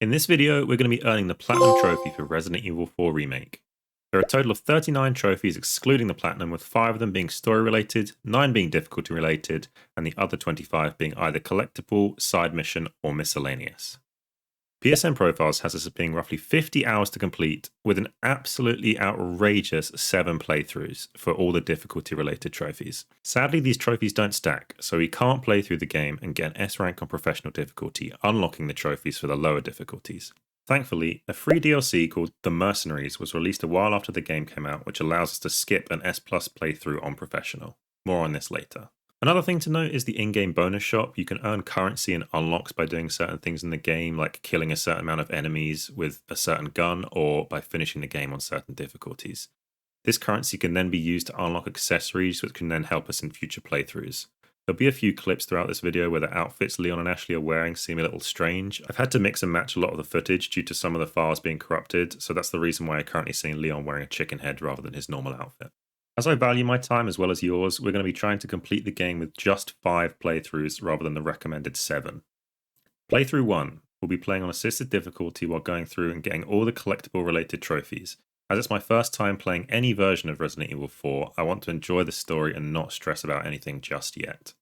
In this video, we're going to be earning the Platinum Trophy for Resident Evil 4 Remake. There are a total of 39 trophies excluding the Platinum, with 5 of them being story related, 9 being difficulty related, and the other 25 being either collectible, side mission, or miscellaneous. PSN Profiles has us being roughly 50 hours to complete, with an absolutely outrageous 7 playthroughs for all the difficulty related trophies. Sadly, these trophies don't stack, so we can't play through the game and get an S rank on professional difficulty, unlocking the trophies for the lower difficulties. Thankfully, a free DLC called The Mercenaries was released a while after the game came out, which allows us to skip an S+ playthrough on professional. More on this later. Another thing to note is the in-game bonus shop. You can earn currency and unlocks by doing certain things in the game, like killing a certain amount of enemies with a certain gun, or by finishing the game on certain difficulties. This currency can then be used to unlock accessories, which can then help us in future playthroughs. There'll be a few clips throughout this video where the outfits Leon and Ashley are wearing seem a little strange. I've had to mix and match a lot of the footage due to some of the files being corrupted, so that's the reason why you're currently seeing Leon wearing a chicken head rather than his normal outfit. As I value my time as well as yours, we're going to be trying to complete the game with just 5 playthroughs rather than the recommended 7. Playthrough 1, we'll be playing on assisted difficulty while going through and getting all the collectible related trophies. As it's my first time playing any version of Resident Evil 4, I want to enjoy the story and not stress about anything just yet.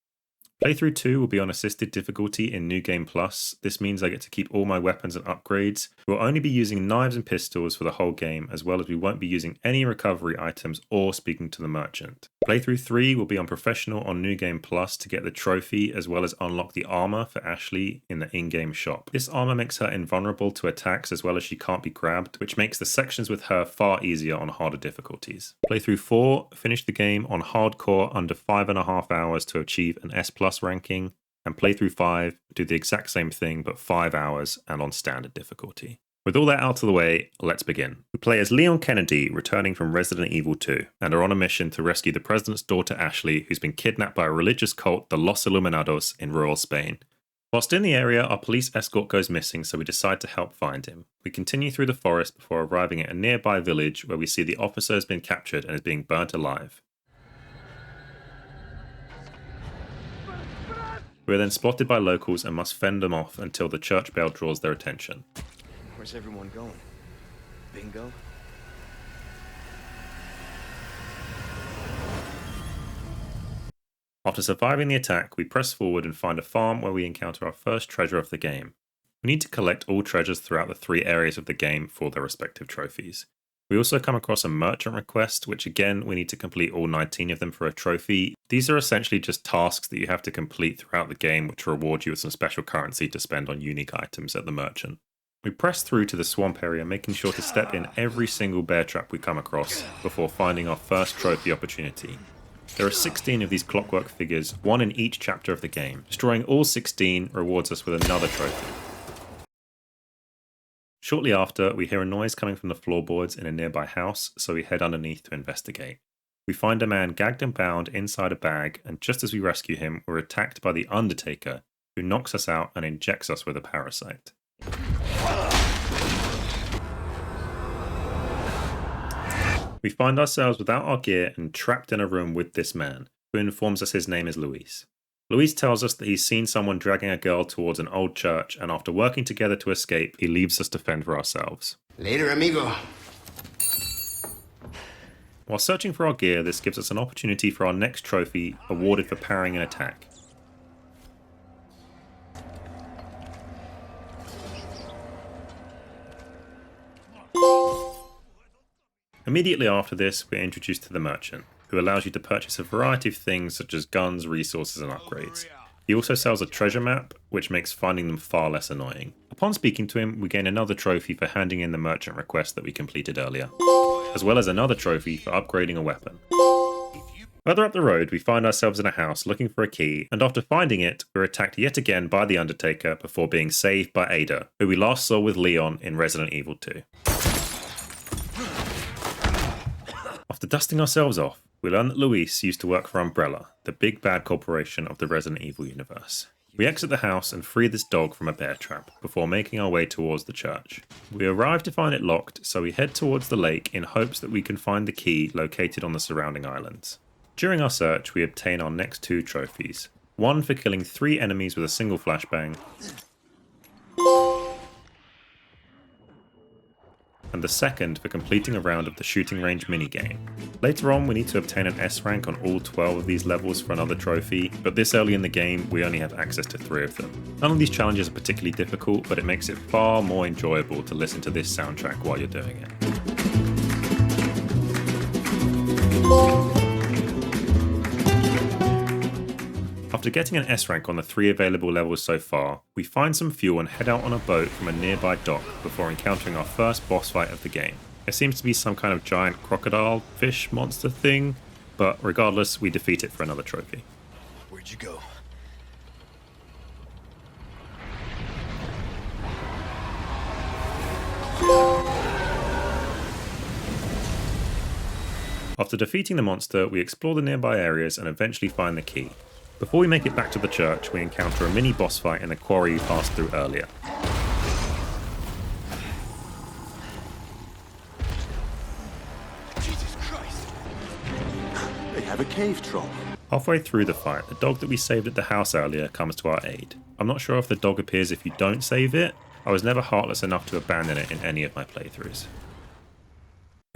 Playthrough 2 will be on assisted difficulty in New Game Plus. This means I get to keep all my weapons and upgrades. We'll only be using knives and pistols for the whole game, as well as we won't be using any recovery items or speaking to the merchant. Playthrough 3 will be on professional on New Game Plus to get the trophy, as well as unlock the armor for Ashley in the in-game shop. This armor makes her invulnerable to attacks, as well as she can't be grabbed, which makes the sections with her far easier on harder difficulties. Playthrough 4, finish the game on hardcore under 5.5 hours to achieve an S+ ranking, and Playthrough 5, do the exact same thing but 5 hours and on standard difficulty. With all that out of the way, let's begin. We play as Leon Kennedy, returning from Resident Evil 2, and are on a mission to rescue the president's daughter Ashley, who's been kidnapped by a religious cult, the Los Iluminados, in rural Spain. Whilst in the area, our police escort goes missing, so we decide to help find him. We continue through the forest before arriving at a nearby village where we see the officer has been captured and is being burnt alive. We are then spotted by locals and must fend them off until the church bell draws their attention. Where's everyone going? Bingo? After surviving the attack, we press forward and find a farm where we encounter our first treasure of the game. We need to collect all treasures throughout the 3 areas of the game for their respective trophies. We also come across a merchant request, which again, we need to complete all 19 of them for a trophy. These are essentially just tasks that you have to complete throughout the game, which reward you with some special currency to spend on unique items at the merchant. We press through to the swamp area, making sure to step in every single bear trap we come across before finding our first trophy opportunity. There are 16 of these clockwork figures, 1 in each chapter of the game. Destroying all 16 rewards us with another trophy. Shortly after, we hear a noise coming from the floorboards in a nearby house, so we head underneath to investigate. We find a man gagged and bound inside a bag, and just as we rescue him, we're attacked by the Undertaker, who knocks us out and injects us with a parasite. We find ourselves without our gear and trapped in a room with this man, who informs us his name is Luis. Luis tells us that he's seen someone dragging a girl towards an old church, and after working together to escape, he leaves us to fend for ourselves. Later, amigo. While searching for our gear, this gives us an opportunity for our next trophy, awarded for parrying an attack. Immediately after this, we're introduced to the merchant, who allows you to purchase a variety of things such as guns, resources, and upgrades. He also sells a treasure map, which makes finding them far less annoying. Upon speaking to him, we gain another trophy for handing in the merchant request that we completed earlier, as well as another trophy for upgrading a weapon. Further up the road, we find ourselves in a house looking for a key, and after finding it, we're attacked yet again by the Undertaker before being saved by Ada, who we last saw with Leon in Resident Evil 2. After dusting ourselves off, we learn that Luis used to work for Umbrella, the big bad corporation of the Resident Evil universe. We exit the house and free this dog from a bear trap, before making our way towards the church. We arrive to find it locked, so we head towards the lake in hopes that we can find the key located on the surrounding islands. During our search, we obtain our next 2 trophies. One for killing 3 enemies with a single flashbang, and the second for completing a round of the shooting range minigame. Later on, we need to obtain an S rank on all 12 of these levels for another trophy, but this early in the game, we only have access to 3 of them. None of these challenges are particularly difficult, but it makes it far more enjoyable to listen to this soundtrack while you're doing it. After getting an S rank on the 3 available levels so far, we find some fuel and head out on a boat from a nearby dock before encountering our first boss fight of the game. It seems to be some kind of giant crocodile fish monster thing, but regardless, we defeat it for another trophy. Where'd you go? After defeating the monster, we explore the nearby areas and eventually find the key. Before we make it back to the church, we encounter a mini boss fight in the quarry we passed through earlier. Jesus Christ! They have a cave troll. Halfway through the fight, the dog that we saved at the house earlier comes to our aid. I'm not sure if the dog appears if you don't save it. I was never heartless enough to abandon it in any of my playthroughs.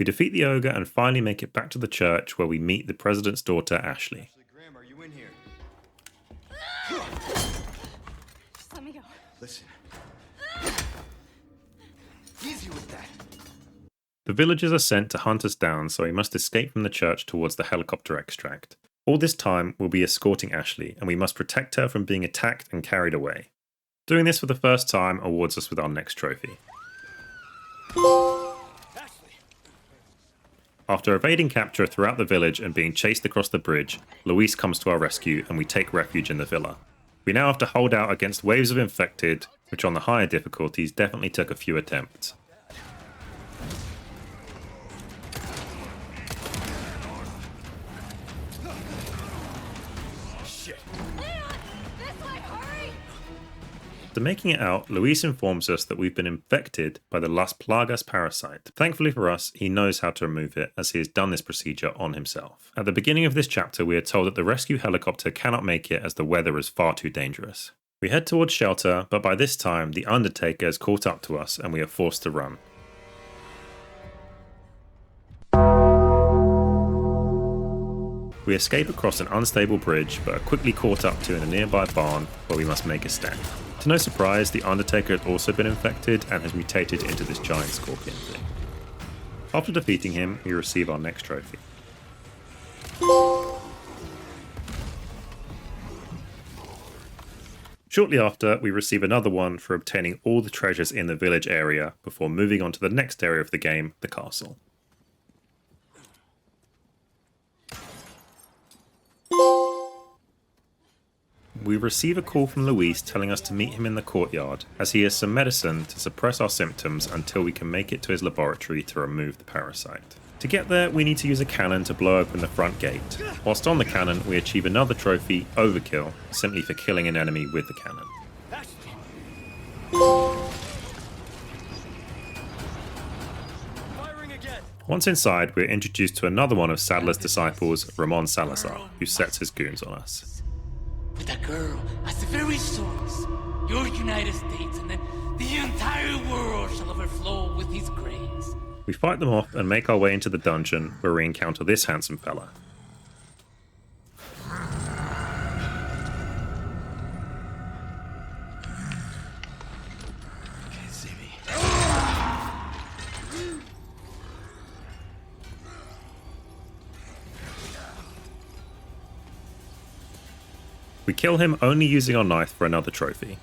We defeat the ogre and finally make it back to the church where we meet the president's daughter, Ashley. Graham, are you in here? Just let me go. Listen. Easy with that. The villagers are sent to hunt us down, so we must escape from the church towards the helicopter extract. All this time, we'll be escorting Ashley, and we must protect her from being attacked and carried away. Doing this for the first time awards us with our next trophy. After evading capture throughout the village and being chased across the bridge, Luis comes to our rescue and we take refuge in the villa. We now have to hold out against waves of infected, which on the higher difficulties definitely took a few attempts. After making it out, Luis informs us that we've been infected by the Las Plagas parasite. Thankfully for us, he knows how to remove it as he has done this procedure on himself. At the beginning of this chapter, we are told that the rescue helicopter cannot make it as the weather is far too dangerous. We head towards shelter, but by this time, the Undertaker has caught up to us and we are forced to run. We escape across an unstable bridge, but are quickly caught up to in a nearby barn where we must make a stand. To no surprise, the Undertaker has also been infected and has mutated into this giant scorpion thing. After defeating him, we receive our next trophy. Shortly after, we receive another one for obtaining all the treasures in the village area before moving on to the next area of the game, the castle. We receive a call from Luis telling us to meet him in the courtyard, as he has some medicine to suppress our symptoms until we can make it to his laboratory to remove the parasite. To get there, we need to use a cannon to blow open the front gate. Whilst on the cannon, we achieve another trophy, Overkill, simply for killing an enemy with the cannon. Once inside, we are introduced to another one of Sadler's disciples, Ramon Salazar, who sets his goons on us. With a girl as the very source, your United States and then the entire world shall overflow with his grace. We fight them off and make our way into the dungeon, where we encounter this handsome fella. Can't see me. We kill him only using our knife for another trophy.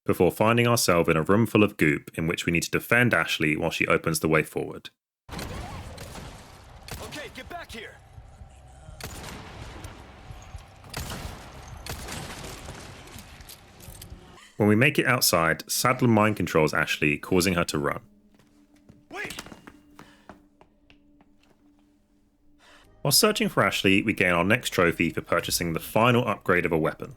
Before finding ourselves in a room full of goop in which we need to defend Ashley while she opens the way forward. Okay, get back here. When we make it outside, Sadler mind controls Ashley, causing her to run. Wait. While searching for Ashley, we gain our next trophy for purchasing the final upgrade of a weapon.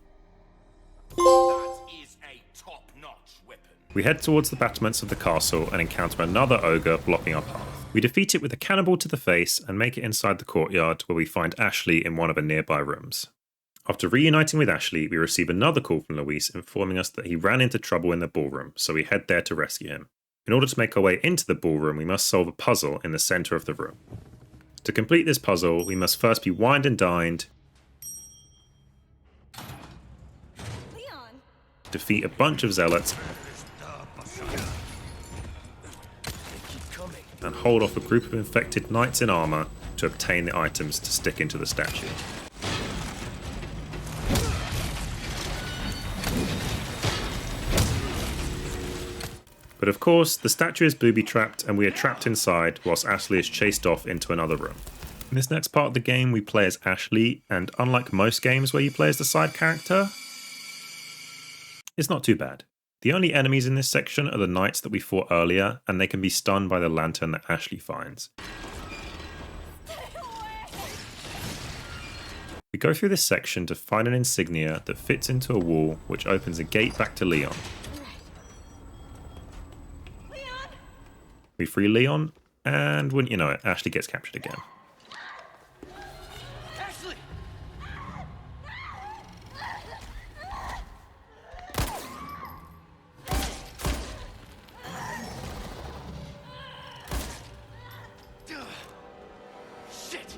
That is a top-notch weapon. We head towards the battlements of the castle and encounter another ogre blocking our path. We defeat it with a cannonball to the face and make it inside the courtyard where we find Ashley in one of the nearby rooms. After reuniting with Ashley, we receive another call from Luis informing us that he ran into trouble in the ballroom, so we head there to rescue him. In order to make our way into the ballroom, we must solve a puzzle in the center of the room. To complete this puzzle, we must first be wined and dined, Leon! defeat a bunch of zealots, and hold off a group of infected knights in armor to obtain the items to stick into the statue. But of course, the statue is booby-trapped and we are trapped inside whilst Ashley is chased off into another room. In this next part of the game, we play as Ashley, and unlike most games where you play as the side character, it's not too bad. The only enemies in this section are the knights that we fought earlier, and they can be stunned by the lantern that Ashley finds. We go through this section to find an insignia that fits into a wall, which opens a gate back to Leon. Leon! We free Leon, and wouldn't you know it, Ashley gets captured again. Ashley! Shit!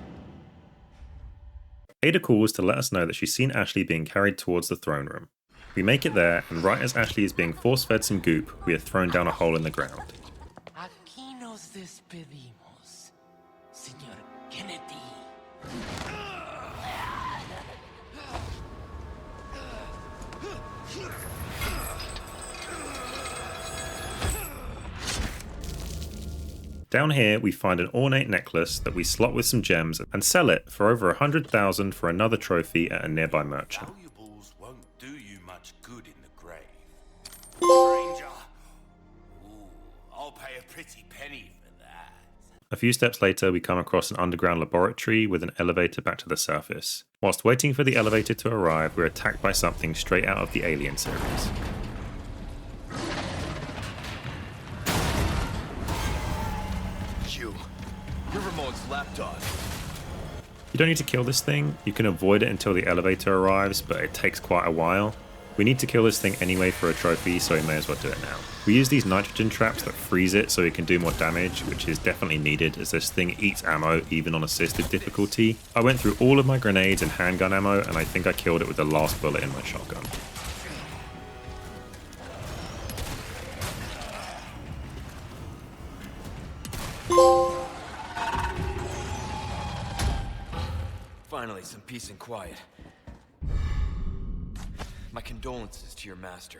Ada calls to let us know that she's seen Ashley being carried towards the throne room. We make it there, and right as Ashley is being force-fed some goop, we are thrown down a hole in the ground. Aquí nos despedimos, Señor Kennedy. Down here, we find an ornate necklace that we slot with some gems and sell it for over 100,000 for another trophy at a nearby merchant. Valuables won't do you much good in the grave. Stranger! Ooh, I'll pay a pretty penny for that. A few steps later, we come across an underground laboratory with an elevator back to the surface. Whilst waiting for the elevator to arrive, we're attacked by something straight out of the Alien series. Your remote's lapdog. You don't need to kill this thing, you can avoid it until the elevator arrives, but it takes quite a while. We need to kill this thing anyway for a trophy, so we may as well do it now. We use these nitrogen traps that freeze it so it can do more damage, which is definitely needed as this thing eats ammo even on assisted difficulty. I went through all of my grenades and handgun ammo, and I think I killed it with the last bullet in my shotgun. Finally, some peace and quiet. My condolences to your master.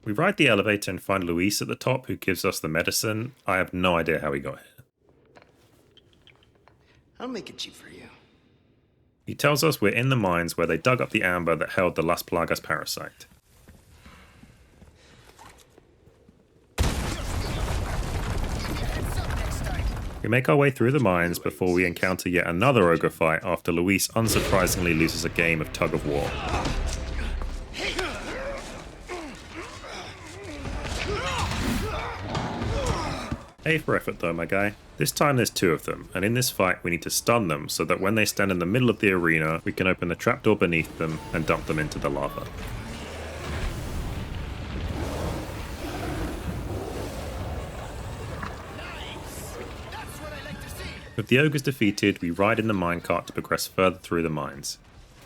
We ride the elevator and find Luis at the top, who gives us the medicine. I have no idea how he got here. I'll make it cheap for you. He tells us we're in the mines where they dug up the amber that held the Las Plagas parasite. We make our way through the mines before we encounter yet another ogre fight after Luis unsurprisingly loses a game of tug of war. A for effort though, my guy. This time there's two of them, and in this fight we need to stun them so that when they stand in the middle of the arena, we can open the trapdoor beneath them and dump them into the lava. With the ogres defeated, we ride in the minecart to progress further through the mines.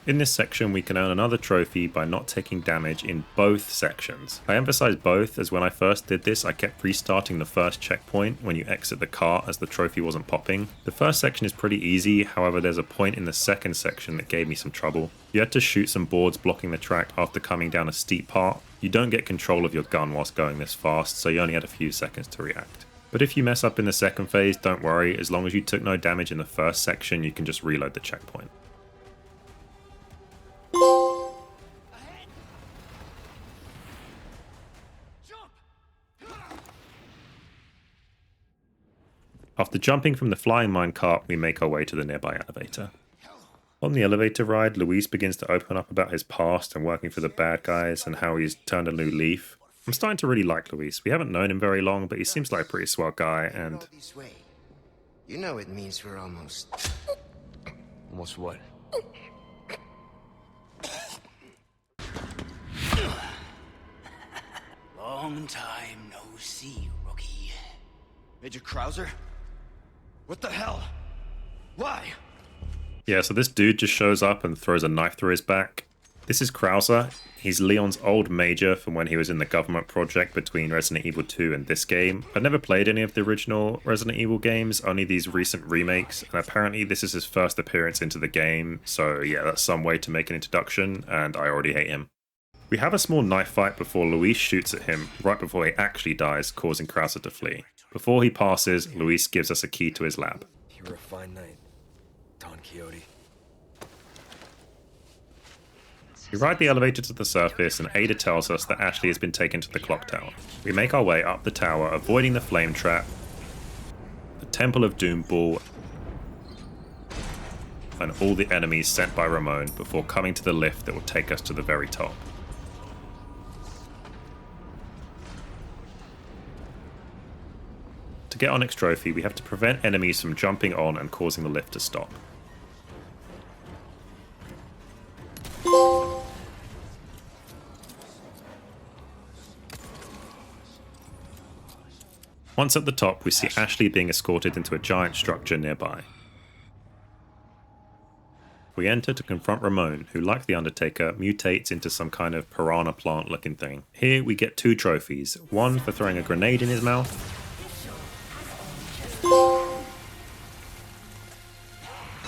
In this section, we can earn another trophy by not taking damage in both sections. I emphasize both, as when I first did this, I kept restarting the first checkpoint when you exit the cart as the trophy wasn't popping. The first section is pretty easy, however there's a point in the second section that gave me some trouble. You had to shoot some boards blocking the track after coming down a steep part. You don't get control of your gun whilst going this fast, so you only had a few seconds to react. But if you mess up in the second phase, don't worry, as long as you took no damage in the first section, you can just reload the checkpoint. After jumping from the flying minecart, we make our way to the nearby elevator. On the elevator ride, Luis begins to open up about his past and working for the bad guys and how he's turned a new leaf. I'm starting to really like Luis. We haven't known him very long, but he seems like a pretty swell guy, and You know it means we're almost... Almost what? Long time no see, rookie. Major Krauser? What the hell? Why? Yeah, so this dude just shows up and throws a knife through his back. This is Krauser. He's Leon's old major from when he was in the government project between Resident Evil 2 and this game. I've never played any of the original Resident Evil games, only these recent remakes, and apparently this is his first appearance into the game, so yeah, that's some way to make an introduction, and I already hate him. We have a small knife fight before Luis shoots at him, right before he actually dies, causing Krauser to flee. Before he passes, Luis gives us a key to his lab. You were a fine night, Don Quixote. We ride the elevator to the surface and Ada tells us that Ashley has been taken to the clock tower. We make our way up the tower, avoiding the flame trap, the Temple of Doom ball, and all the enemies sent by Ramon before coming to the lift that will take us to the very top. To get Onyx Trophy, we have to prevent enemies from jumping on and causing the lift to stop. Once at the top, we see Ashley being escorted into a giant structure nearby. We enter to confront Ramon, who, like the Undertaker, mutates into some kind of piranha plant looking thing. Here we get 2 trophies, one for throwing a grenade in his mouth,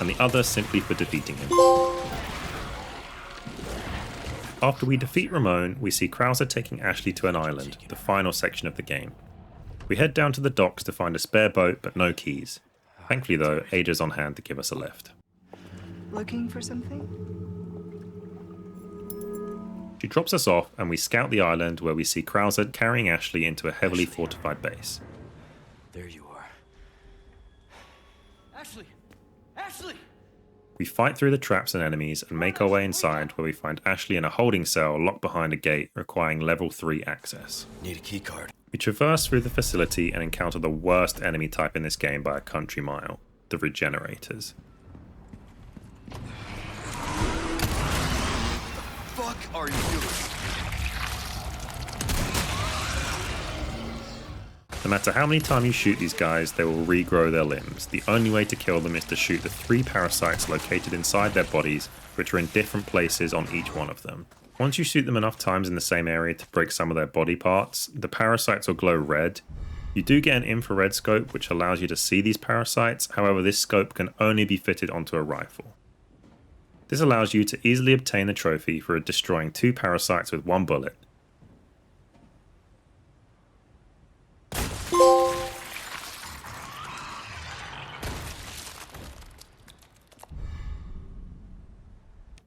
and the other simply for defeating him. After we defeat Ramon, we see Krauser taking Ashley to an island, the final section of the game. We head down to the docks to find a spare boat, but no keys. Thankfully though, Ada's on hand to give us a lift. Looking for something? She drops us off and we scout the island where we see Krauser carrying Ashley into a heavily fortified base. There you are. Ashley! Ashley! We fight through the traps and enemies and make our way inside where we find Ashley in a holding cell locked behind a gate requiring level 3 access. Need a key card. We traverse through the facility and encounter the worst enemy type in this game by a country mile, the Regenerators. Fuck are you doing? No matter how many times you shoot these guys, they will regrow their limbs. The only way to kill them is to shoot the 3 parasites located inside their bodies, which are in different places on each one of them. Once you shoot them enough times in the same area to break some of their body parts, the parasites will glow red. You do get an infrared scope which allows you to see these parasites, however this scope can only be fitted onto a rifle. This allows you to easily obtain a trophy for destroying 2 parasites with 1 bullet.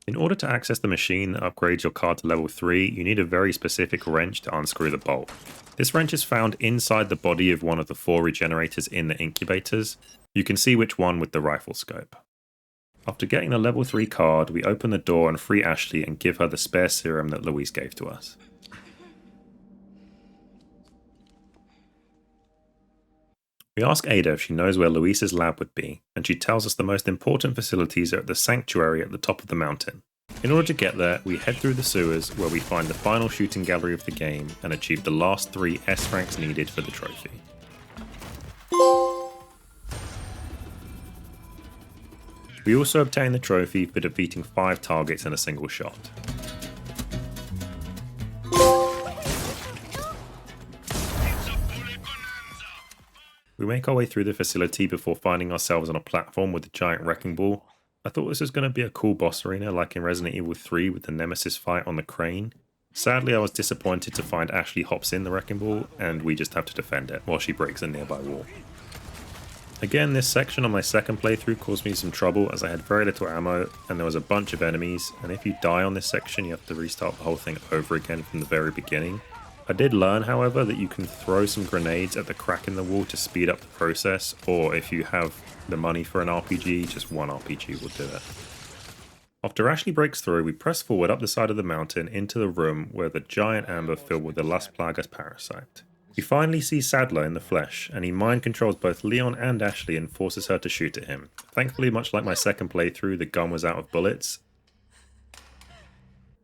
In order to access the machine that upgrades your card to level 3, you need a very specific wrench to unscrew the bolt. This wrench is found inside the body of one of the 4 regenerators in the incubators. You can see which one with the rifle scope. After getting the level 3 card, we open the door and free Ashley and give her the spare serum that Luis gave to us. We ask Ada if she knows where Luis's lab would be, and she tells us the most important facilities are at the sanctuary at the top of the mountain. In order to get there, we head through the sewers where we find the final shooting gallery of the game and achieve the last 3 S ranks needed for the trophy. We also obtain the trophy for defeating 5 targets in a single shot. We make our way through the facility before finding ourselves on a platform with a giant wrecking ball. I thought this was going to be a cool boss arena like in Resident Evil 3 with the Nemesis fight on the crane. Sadly, I was disappointed to find Ashley hops in the wrecking ball and we just have to defend it while she breaks a nearby wall. Again, this section on my second playthrough caused me some trouble as I had very little ammo and there was a bunch of enemies, and if you die on this section you have to restart the whole thing over again from the very beginning. I did learn, however, that you can throw some grenades at the crack in the wall to speed up the process, or if you have the money for an RPG, just one RPG will do it. After Ashley breaks through, we press forward up the side of the mountain into the room where the giant amber filled with the Las Plagas parasite. We finally see Sadler in the flesh, and he mind controls both Leon and Ashley and forces her to shoot at him. Thankfully, much like my second playthrough, the gun was out of bullets.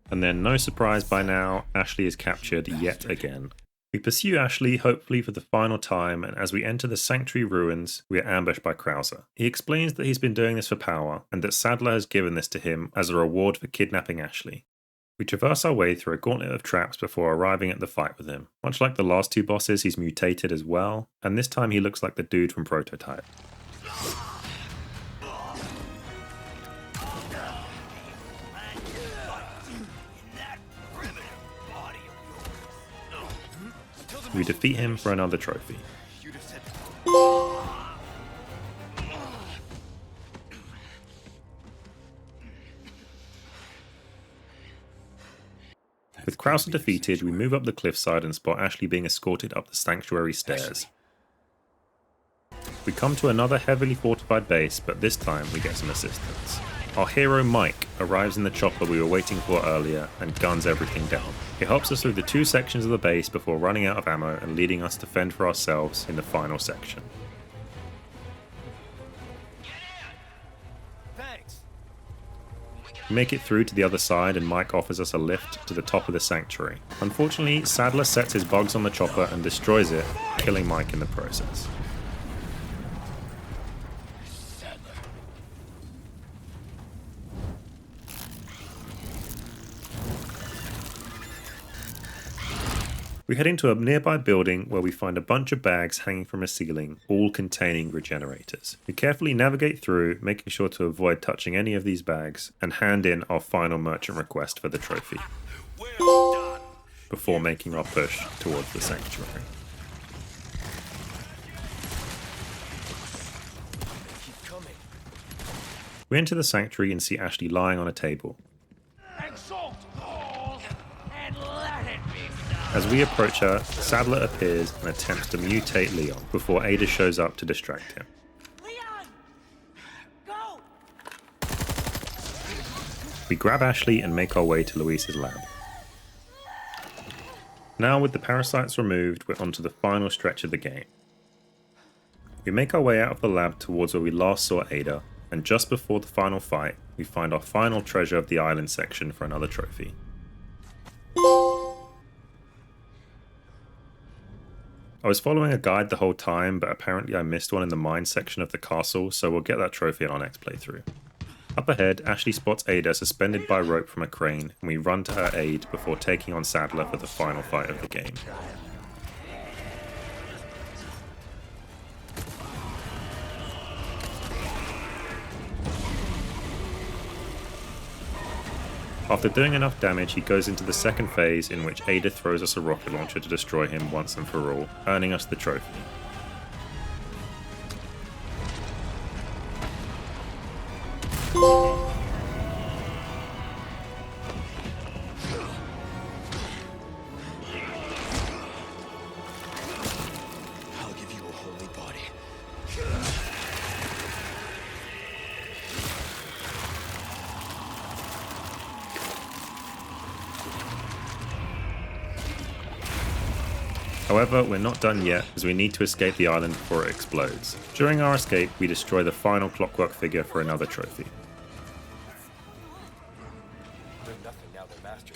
And then, no surprise by now, Ashley is captured yet again. We pursue Ashley, hopefully for the final time, and as we enter the Sanctuary ruins, we are ambushed by Krauser. He explains that he's been doing this for power, and that Sadler has given this to him as a reward for kidnapping Ashley. We traverse our way through a gauntlet of traps before arriving at the fight with him. Much like the last two bosses, he's mutated as well, and this time he looks like the dude from Prototype. We defeat him for another trophy. With Krauser defeated, we move up the cliffside and spot Ashley being escorted up the sanctuary stairs. We come to another heavily fortified base, but this time we get some assistance. Our hero Mike arrives in the chopper we were waiting for earlier and guns everything down. He helps us through the two sections of the base before running out of ammo and leading us to fend for ourselves in the final section. We make it through to the other side and Mike offers us a lift to the top of the sanctuary. Unfortunately, Sadler sets his bugs on the chopper and destroys it, killing Mike in the process. We head into a nearby building where we find a bunch of bags hanging from a ceiling, all containing regenerators. We carefully navigate through, making sure to avoid touching any of these bags, and hand in our final merchant request for the trophy, before making our push towards the sanctuary. We enter the sanctuary and see Ashley lying on a table. As we approach her, Sadler appears and attempts to mutate Leon before Ada shows up to distract him. Leon! Go! We grab Ashley and make our way to Luis's lab. Now with the parasites removed, we're onto the final stretch of the game. We make our way out of the lab towards where we last saw Ada, and just before the final fight, we find our final treasure of the island section for another trophy. I was following a guide the whole time, but apparently I missed one in the mine section of the castle, so we'll get that trophy in our next playthrough. Up ahead, Ashley spots Ada suspended by rope from a crane, and we run to her aid before taking on Sadler for the final fight of the game. After doing enough damage, he goes into the second phase in which Ada throws us a rocket launcher to destroy him once and for all, earning us the trophy. I'll give you a holy body. However, we're not done yet, as we need to escape the island before it explodes. During our escape, we destroy the final clockwork figure for another trophy. They're nothing now they're masters.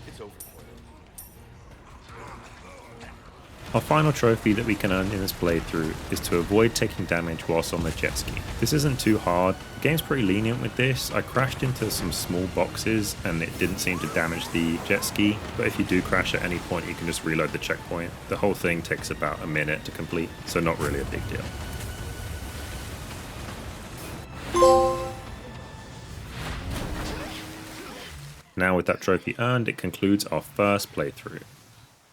It's over for them. Our final trophy that we can earn in this playthrough is to avoid taking damage whilst on the jet ski. This isn't too hard. The game's pretty lenient with this. I crashed into some small boxes and it didn't seem to damage the jet ski, but if you do crash at any point you can just reload the checkpoint. The whole thing takes about a minute to complete, so not really a big deal. Now with that trophy earned, it concludes our first playthrough.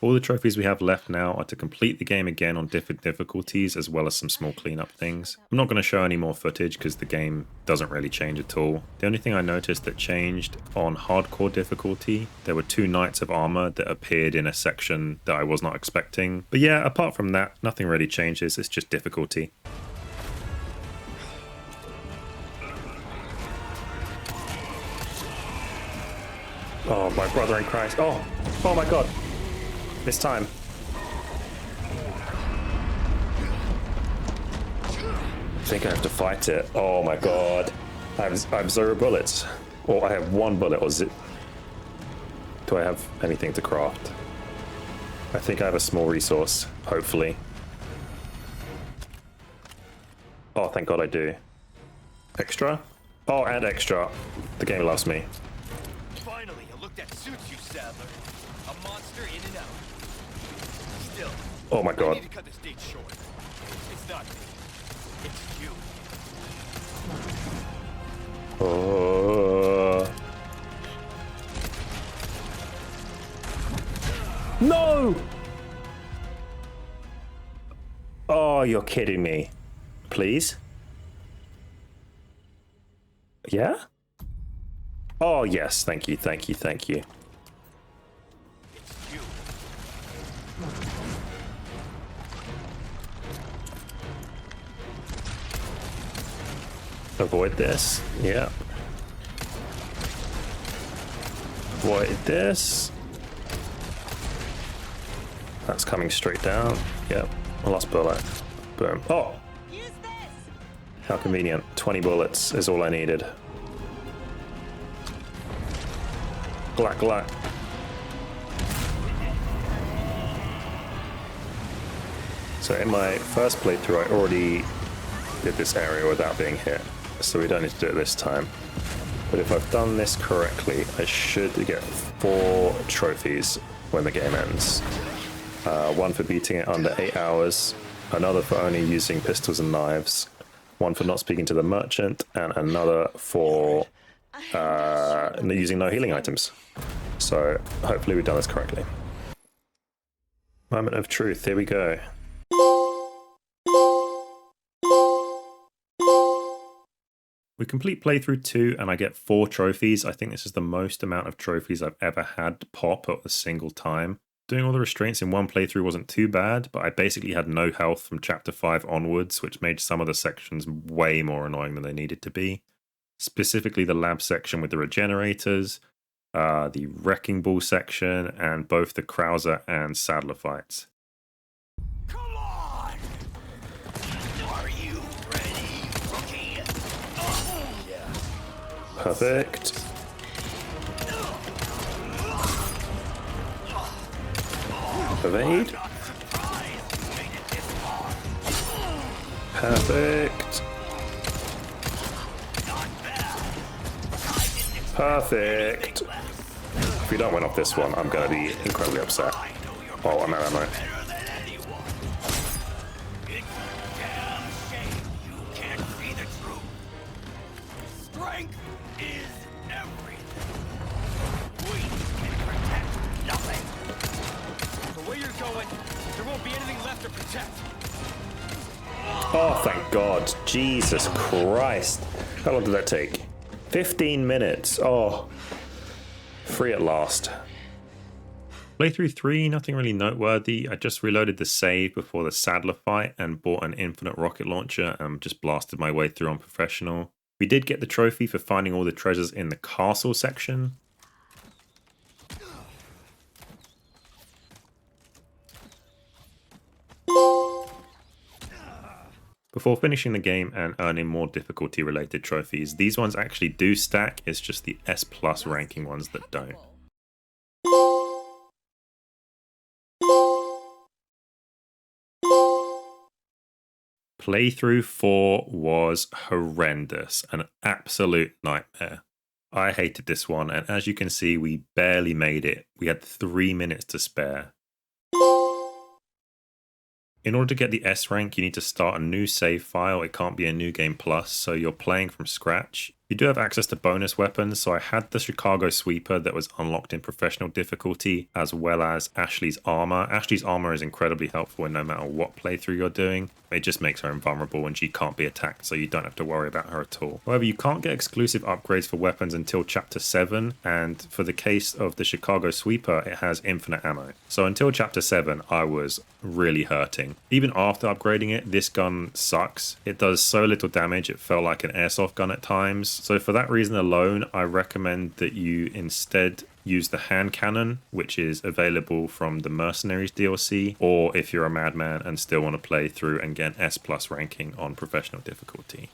All the trophies we have left now are to complete the game again on different difficulties, as well as some small cleanup things. I'm not going to show any more footage because the game doesn't really change at all. The only thing I noticed that changed on hardcore difficulty, there were 2 knights of armor that appeared in a section that I was not expecting. But yeah, apart from that, nothing really changes, it's just difficulty. Oh, my brother in Christ. Oh my god. It's time. think I have to fight it. Oh my god. I have 0 bullets. Or I have 1 bullet, or is it... Do I have anything to craft? I think I have a small resource, hopefully. Oh, thank god I do. Extra? Oh, and extra. The game loves me. Finally, a look that suits you, Sadler. A monster in and out. Still, Oh my I god. need to cut this date short. It's not me. It's you. No! Oh, you're kidding me. Please? Yeah? Oh, yes. Thank you, thank you, thank you. It's you. Avoid this. Yeah. Avoid this. That's coming straight down. Yep. I lost bullet. Boom. Oh! Use this! How convenient. 20 bullets is all I needed. Glack, glack. So in my first playthrough, I already did this area without being hit, so we don't need to do it this time. But if I've done this correctly, I should get 4 trophies when the game ends. 1 for beating it under 8 hours, another for only using pistols and knives, 1 for not speaking to the merchant, and another for using no healing items. So hopefully we've done this correctly. Moment of truth, here we go. We complete playthrough 2 and I get 4 trophies. I think this is the most amount of trophies I've ever had pop at a single time. Doing all the restraints in one playthrough wasn't too bad, but I basically had no health from chapter 5 onwards, which made some of the sections way more annoying than they needed to be. Specifically the lab section with the regenerators, the wrecking ball section, and both the Krauser and Sadler fights. Come on! Are you ready, rookie? Perfect. Evade. Perfect. Perfect. If we don't win off this one, I'm going to be incredibly upset. Oh, I'm out of ammo. It's damn shame you can't see the truth. Strength is everything. We can protect nothing. The way you're going, there won't be anything left to protect. Oh, thank God. Jesus Christ. How long did that take? 15 minutes. Oh. Free at last. Playthrough 3, nothing really noteworthy. I just reloaded the save before the Sadler fight and bought an infinite rocket launcher and just blasted my way through on professional. We did get the trophy for finding all the treasures in the castle section. Before finishing the game and earning more difficulty related trophies, these ones actually do stack, it's just the S+ ranking ones that don't. Playthrough 4 was horrendous, an absolute nightmare. I hated this one, and as you can see, we barely made it. We had 3 minutes to spare. In order to get the S rank, you need to start a new save file. It can't be a new game plus, so you're playing from scratch. You do have access to bonus weapons, so I had the Chicago Sweeper that was unlocked in professional difficulty, as well as Ashley's armor. Ashley's armor is incredibly helpful in no matter what playthrough you're doing. It just makes her invulnerable and she can't be attacked, so you don't have to worry about her at all. However, you can't get exclusive upgrades for weapons until chapter 7, and for the case of the Chicago Sweeper, it has infinite ammo. So until chapter 7, I was really hurting. Even after upgrading it, this gun sucks. It does so little damage, it felt like an airsoft gun at times. So for that reason alone, I recommend that you instead use the hand cannon, which is available from the Mercenaries DLC, or if you're a madman and still want to play through and get an S+ ranking on professional difficulty.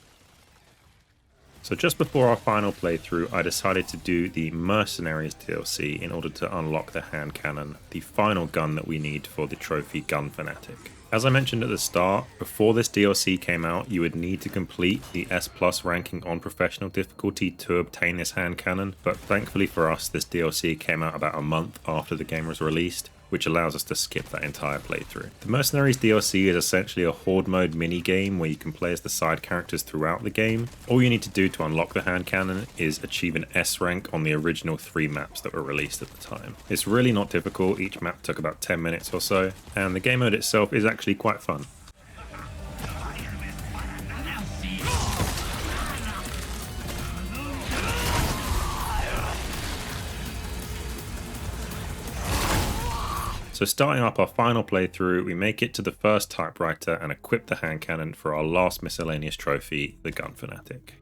So just before our final playthrough, I decided to do the Mercenaries DLC in order to unlock the hand cannon, the final gun that we need for the trophy Gun Fanatic. As I mentioned at the start, before this DLC came out, you would need to complete the S+ ranking on professional difficulty to obtain this hand cannon, but thankfully for us, this DLC came out about a month after the game was released, which allows us to skip that entire playthrough. The Mercenaries DLC is essentially a horde mode mini-game where you can play as the side characters throughout the game. All you need to do to unlock the hand cannon is achieve an S rank on the original 3 maps that were released at the time. It's really not difficult, each map took about 10 minutes or so, and the game mode itself is actually quite fun. So starting up our final playthrough, we make it to the first typewriter and equip the hand cannon for our last miscellaneous trophy, the Gun Fanatic.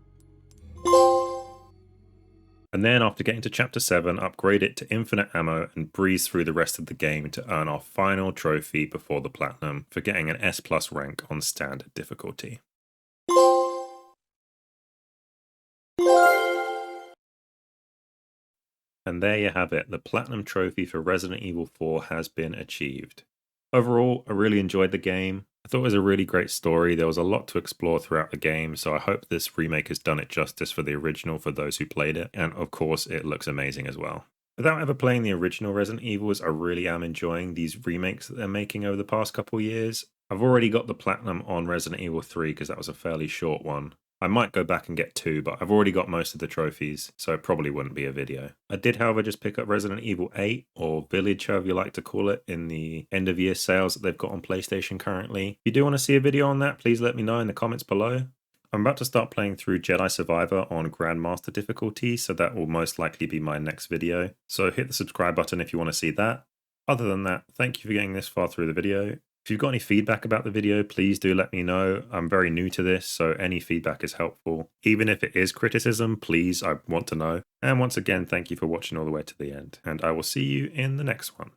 And then after getting to chapter 7, upgrade it to infinite ammo and breeze through the rest of the game to earn our final trophy before the platinum for getting an S+ rank on standard difficulty. And there you have it, the Platinum Trophy for Resident Evil 4 has been achieved. Overall, I really enjoyed the game. I thought it was a really great story, there was a lot to explore throughout the game, so I hope this remake has done it justice for the original for those who played it, and of course it looks amazing as well. Without ever playing the original Resident Evils, I really am enjoying these remakes that they're making over the past couple years. I've already got the Platinum on Resident Evil 3 because that was a fairly short one. I might go back and get 2, but I've already got most of the trophies, so it probably wouldn't be a video. I did, however, just pick up Resident Evil 8, or Village, however you like to call it, in the end of year sales that they've got on PlayStation currently. If you do want to see a video on that, please let me know in the comments below. I'm about to start playing through Jedi Survivor on Grandmaster difficulty, so that will most likely be my next video. So hit the subscribe button if you want to see that. Other than that, thank you for getting this far through the video. If you've got any feedback about the video, please do let me know. I'm very new to this, so any feedback is helpful. Even if it is criticism, please, I want to know. And once again, thank you for watching all the way to the end, and I will see you in the next one.